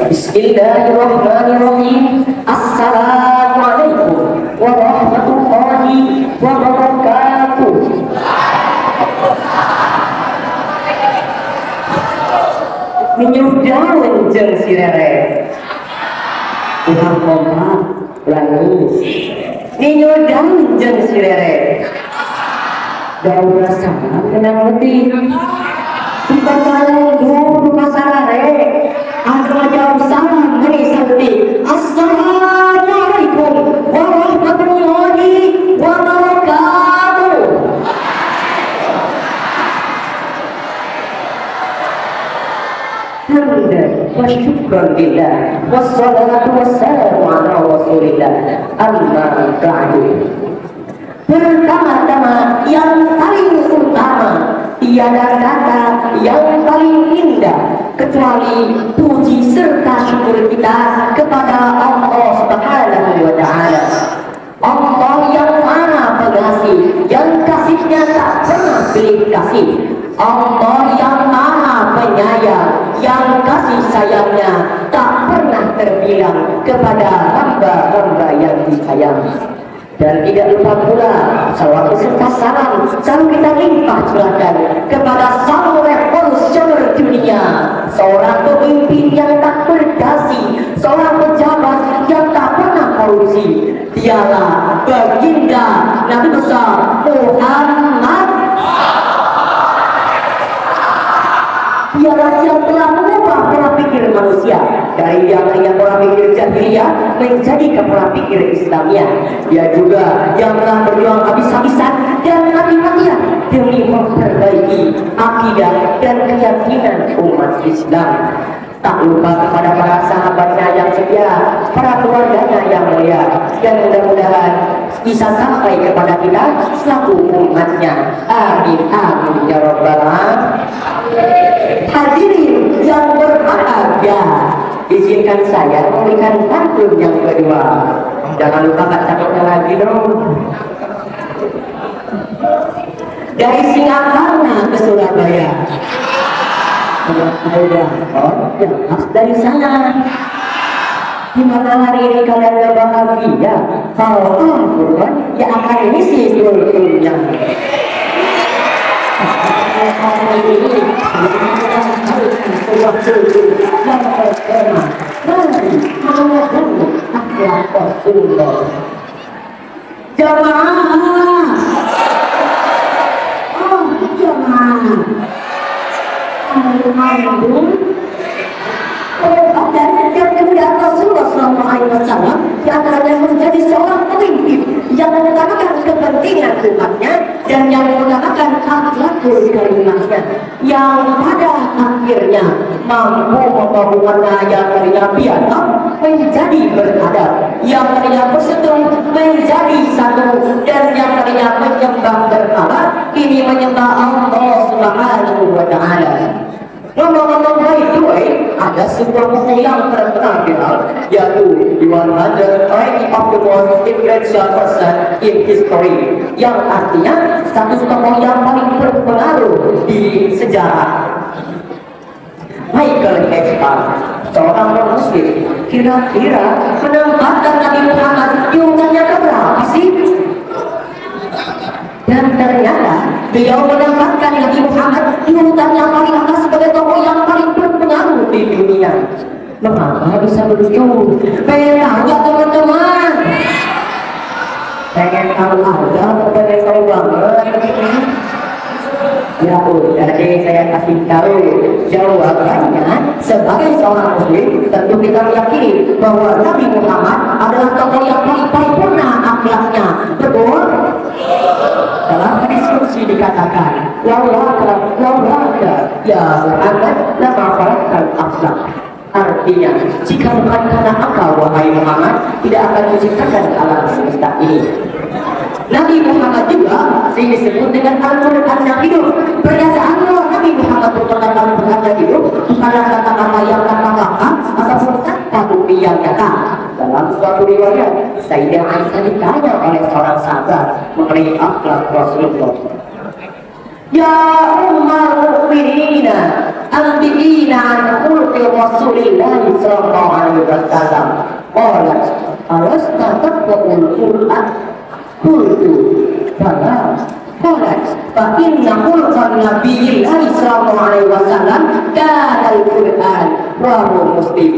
Bismillahirrahmanirrahim. Assalamualaikum warahmatullahi wabarakatuh. Minyak daun jeung sirere ulang kompak ulangi minyak daun jeung sirere daun rasana kenang letih bukan kalau dulu pasarare ada jauh salam dari santi. Assalamualaikum warahmatullahi wabarakatuh. Hamdan wa syukran lillah wassalatu wassalamu ala rasulillah amma ba'du. Pertama-tama yang paling utama tiada kata yang paling indah kecuali puji serta syukur kita kepada Allah Subhanahu wa Ta'ala. Allah yang Maha Pengasih, yang kasihnya tak pernah pilih kasih. Allah yang Maha Penyayang, yang kasih sayangnya tak pernah terbilang kepada hamba-hamba yang disayang. Dan tidak lupa pula salawat serta salam selalu kita limpah curahkan kepada sang revolusioner dunia, seorang pemimpin yang tak berdasi, seorang pejabat yang tak pernah korupsi. Dialah baginda Nabi besar Muhammad. Dialah yang telah mengubah pola pikir manusia dari yang hanya pola pikir jahiliyah menjadi ke pola pikir Islamiyah. Dia juga yang telah berjuang habis-habisan dan mati-matian demi memperbaiki akidah dan keyakinan umat Islam. Tak lupa kepada para sahabatnya yang setia, para keluarganya yang mulia, dan mudah-mudahan bisa sampai kepada kita selaku umatnya. Amin amin ya rabbal alamin. Hadirin yang berbahagia, izinkan saya memberikan pantun yang kedua. Jangan lupa baca lagi dong. Dari Singaparna ke Surabaya. Dari sana. Gimana hari ini kalian gak bahagia? Kalau kurban ya akan misi kulturnya. Jamaah, oh jamaah, dan kemudian Rasulullah SAW di antaranya menjadi seorang pemimpin yang mengutamakan kepentingan umatnya dan yang mengutamakan akhlakul karimahnya, yang pada akhirnya mampu membawa umatnya yang tadinya biadab menjadi beradab, yang tadinya berseteru menjadi satu, dan yang tadinya menyembah berhala ini menyembah Allah Subhanahu wa Ta'ala. Ngomong-ngomong baik itu, ada sebuah buku yang terkenal yaitu 100 of the most influential person in history, yang artinya status tokoh yang paling berpengaruh di sejarah. Michael Hespan, seorang muslim, kira-kira menempatkan Nabi Muhammad di urutannya keberapa sih? Dan ternyata beliau menempatkan Nabi Muhammad di urutan yang paling atas sebagai tokoh yang paling berpengaruh di dunia. Mengapa bisa begitu? Pengen tahu ya teman-teman? Pengen tahu aja, pengen tahu banget. Ya udah deh, saya kasih tahu jawabannya. Sebagai seorang muslim, tentu kita meyakini bahwa Nabi Muhammad adalah tokoh yang paling paripurna akhlaknya. Betul? Dalam diskusi dikatakan wawaka ya Muhammad lama farakal akhlak. Artinya, jika bukan karena engkau wahai Muhammad, tidak akan menciptakan alam semesta ini. Nabi Muhammad juga sering disebut dengan Al-Quran yang hidup. Pernyataan bahwa Nabi Muhammad merupakan Al-Quran yang hidup bukanlah kata-kata yang kata-kata ataupun kata bukti yang nyata. Dalam suatu riwayat, Sayyidah Aisyah ditanya oleh seorang sahabat mengenai akhlak Rasulullah. Ya ummul mukminina, al-bi'ina an khulqi Rasulillah sallallahu alaihi wasallam. Qalat alasta taqra'ul Qur'an? Qultu bala. Qalat fa inna khulqan nabiyillah sallallahu alaihi wasallam kana al-Qur'an. Rawahu Muslim.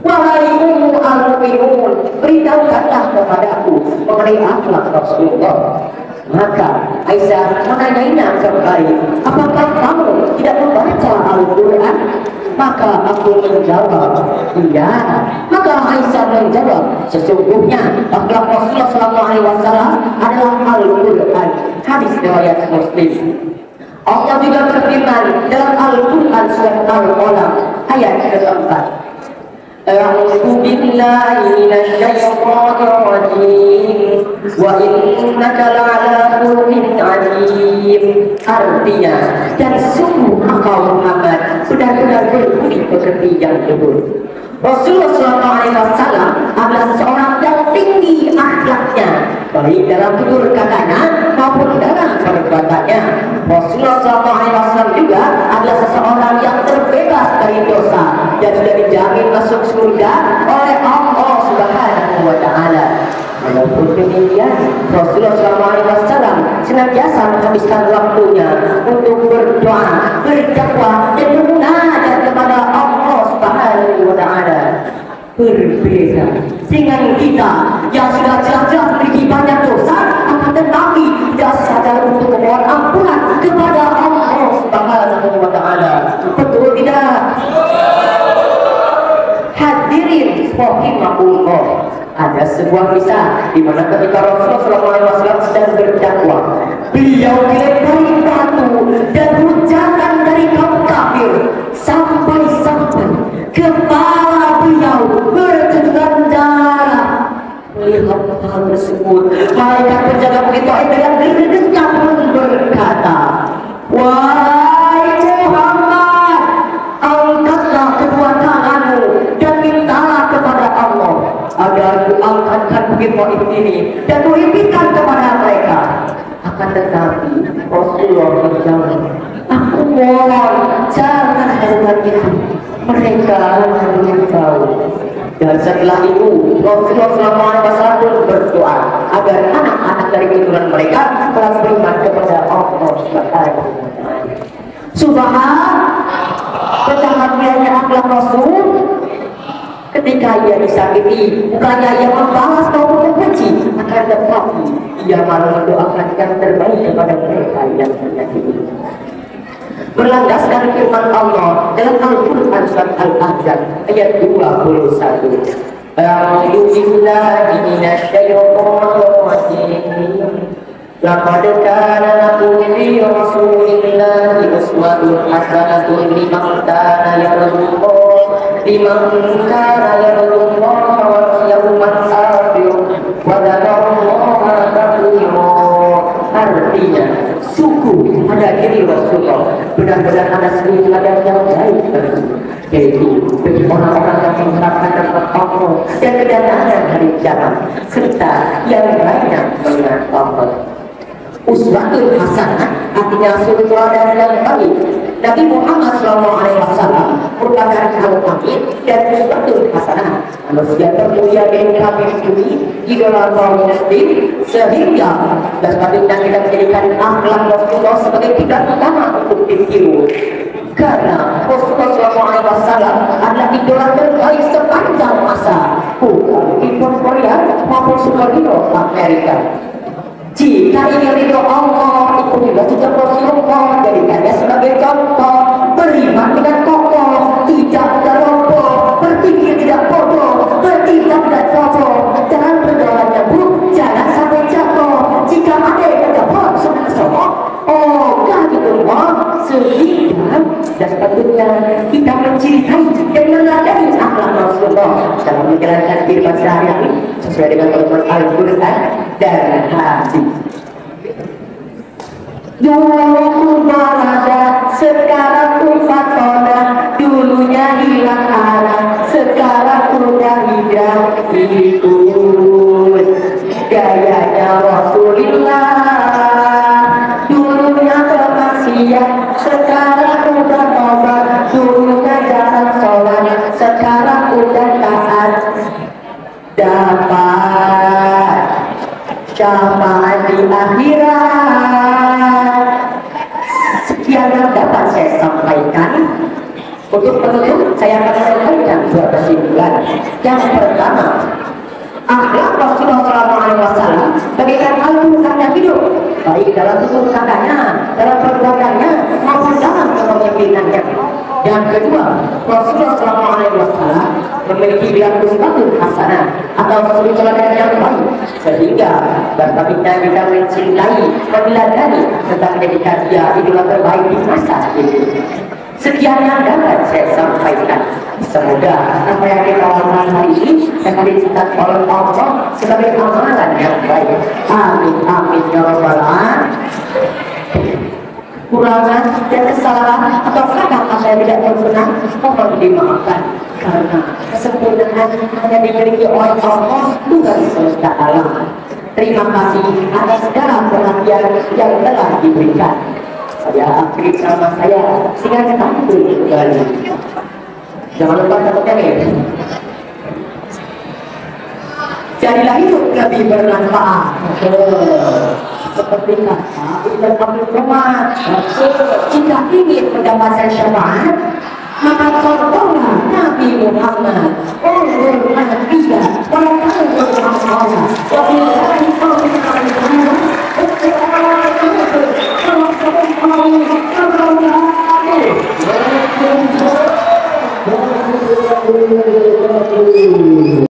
Wahai ummu al-mu'minun, beritahukanlah kepadaku mengenai akhlak Rasulullah. Maka Aisyah menanyainya kembali, apakah kamu tidak membaca Al-Quran? Maka aku menjawab, iya. Maka Aisyah menjawab, sesungguhnya akhlak Rasulullah SAW adalah Al-Quran. Hadis riwayat Muslim. Allah juga berfirman dalam Al-Quran surat Al-Qalam ayat keempat. A'udzu billahi minasyaitonir rajim wa innaka la'ala khuluqin 'adzim. Artinya, dan sungguh engkau Muhammad benar-benar berbudi pekerti yang luhur. Rasulullah SAW adalah seseorang yang tinggi akhlaknya, baik dalam tutur katanya maupun dalam perbuatannya. Rasulullah SAW juga adalah seseorang yang terbebas dari dosa dan sudah dijamin masuk surga oleh Allah Subhanahu wa Ta'ala. Walaupun demikian, Rasulullah SAW senantiasa menghabiskan waktunya untuk berdoa, berdakwah, dan bermunajat kepada Allah Subhanahu wa Ta'ala. Berbeda dengan kita yang sudah jelas-jelas memiliki banyak dosa, akan tetapi tidak sadar untuk memohon ampunan kepada Allah Subhanahu wa Ta'ala. Betul tidak? Hadirin rahimakumullah. Ada sebuah kisah di mana ketika Rasulullah SAW sedang berdakwah, beliau dilempari batu dan hujatan dari kaum kafir sampai-sampai kepala beliau bercucuran darah. Melihat hal tersebut, malaikat penjaga Bukit Taib yang berdenyam pun berkata, wahai Muhammad, angkatlah kedua tanganmu dan mintalah kepada Allah agar diangkatkan Bukit Taib ini dan diimpikan kepada mereka. Akan tetapi Rasulullah menjawab, aku mohon jangan lakukan itu, mereka belum tahu. Dan setelah itu Rasulullah SAW berdoa agar anak-anak dari keturunan mereka telah beriman kepada Allah Subhanahu wa Ta'ala. Subhanallah, betapa mulianya akhlak Rasul. Ketika ia disakiti, bukannya ia membalas maupun membenci, akan tetapi ia malah mendoakan yang terbaik kepada mereka yang menyakiti. Berlandaskan firman Allah dalam Al-Quran surat Al-Ahzab ayat 21. A'udzu billahi minasyaitonir rajim. Laqad kana lakum fi Rasulillahi uswatun hasanatun liman kana yarjullaha wal yawmal akhir wa dzakarallaha katsiran. Artinya, sungguh pada diri Rasulullah benar-benar ada seni teladan yang baik, yaitu bagi orang-orang yang menerapkan rahmat Allah dan kedatangan hari kiamat serta yang banyak mengingat Allah. Uswatul hasanah artinya suri teladan yang baik. Nabi Muhammad SAW merupakan kaum amin dan uswatul hasanah, manusia termulia di kami bumi, idola kaum muslim, sehingga dan patutnya kita menjadikan akhlak Rasulullah sebagai kiblat utama untuk ditiru. Karena Rasulullah SAW adalah idola terbaik sepanjang masa, bukan ikon Korea maupun superhero Amerika. Jika ingin ridho Allah, ikutilah jejak Rasulullah, jadikannya sebagai contoh, beriman dengan kokoh, tidak terroboh, berpikir tidak bodoh, bertindak tidak sombong, jangan berjalan nyebut, jangan sampai jatuh. Jika ada yang terdapat sombong, oh enggak gitu loh, sehingga dan tentunya kita mencintai dan meneladani akhlak Rasulullah dalam menjalankan kehidupan sehari-hari sesuai dengan perintah Al-Quran dan hadis. Dulu ada, sekarang fakoda, dulunya hilang arah, sekarang udah hidup ikut gayanya Rasulullah. Dulunya termaksiat, sekarang udah tobat, syafaat di akhirat. Sekian yang dapat saya sampaikan. Untuk penutup, saya akan sampaikan dua kesimpulan. Yang pertama, akhlak Rasulullah SAW bagaikan Al-Quran yang hidup, baik dalam tutur katanya, dalam perbuatannya, maupun dalam kepemimpinannya. Yang kedua, Rasulullah SAW memiliki bilangan hasanah atau suri teladan yang baik, sehingga berkabitnya kita mencintai, meneladani tentang jadikan dia idola terbaik di masa ini. Sekian yang dapat saya sampaikan. Semoga apa yang kita lakukan hari ini akan dicatat oleh Allah sebagai amalan yang baik. Amin amin ya rabbal alamin. Kurangan dan kesalahan atau kata saya tidak berkenan mohon dimaafkan, karena kesempurnaan hanya dimiliki oleh Allah Tuhan semesta alam. Terima kasih atas segala perhatian yang telah diberikan. Saya akhiri sama saya sehingga kita kembali. Jangan lupa catatkan ya. Jadilah hidup lebih bermanfaat. Seperti kata Ibn Abdul Rahman, jika ingin mendapatkan syafaat, maka contohlah Nabi Muhammad.